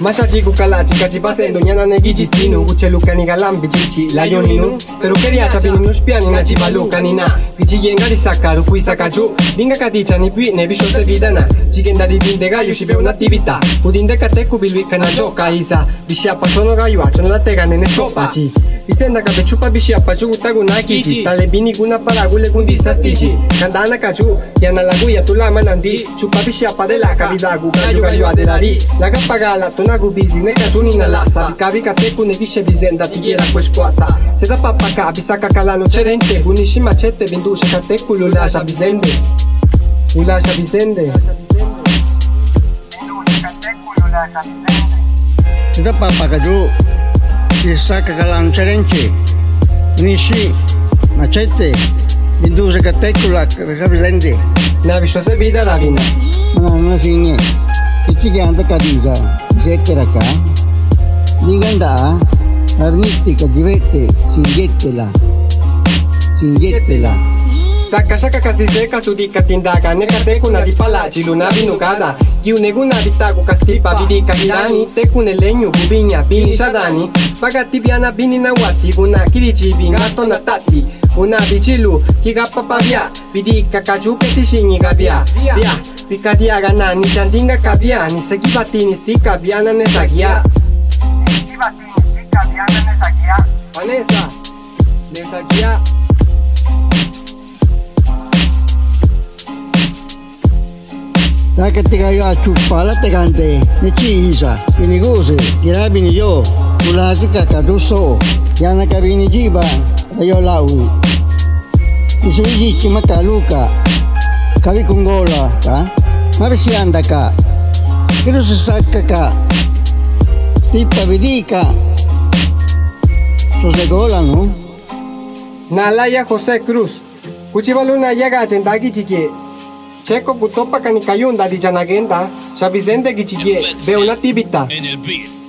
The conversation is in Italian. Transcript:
Masha chiku kalachi kachi pasendo nyana negi jistinu Uche luka ni galambi chichi la yoninu Pero quería chapini nushpiani na chibaluka nina Gichi yenga di sakaru kui sakaju Dinga katicha ni pui ne bisho se vidana Chigenda di dinde gayu shibe un'attività Udinde kateku bilwika na joka isa Bishiapa sono gayu acha nella tega nene chopachi Visenda kabe chupa bishiapa chugutagu na kichi Stale bini guna paragule gundi sastichi Kandana kaju yana lagu ya tulama nandi Chupa bishiapa de la kabidagu gayu aderari Laga pagala tonagu bizi ne kajuni na lasa Kabi kateku ne vishe bizenda tigiera kweshkwasa Seta papaka bisaka kalano cherenche Gunishi machete bindushe kateku lulasha bizende Lulasha bizende Seta papaka ju bisaka kalano cherenche Gunishi machete bindushe kateku lulasha bizende Na bisho se vida la vina Mana sinye kichi anda kadija sekera ka diganda arnitti kadivete singetela Saka shaka kasi seka sudika tindaka Nekateku na di pala chiluna binukada Giunegu na bitaku kastipa vidika hirani Teku ne lenyu bubinya bini shadani Pagati biana bini na wati Buna kirichi bingato na tati Una bichilu kiga papabia Vidika kajuke tishinyi gabia Bia Pikadia gana ni chandinga kabia Ni segibatini stika biana nesagia Vanessa Nesagia Ketika ya cupala tegante nichi isa ini guse kirabini yo ulati kakaduso yana kabini jiba ayo laui isiji chimakaluka kabi kungola ka mabisi anda ka kiro sasaka ka tipa vidika sosegola no Nalaya José Cruz Kuchibaluna yaga chendagi chikie Checo putopa kanikayunda di janagenda Shabizende gichikie Ve una tibita En el beat.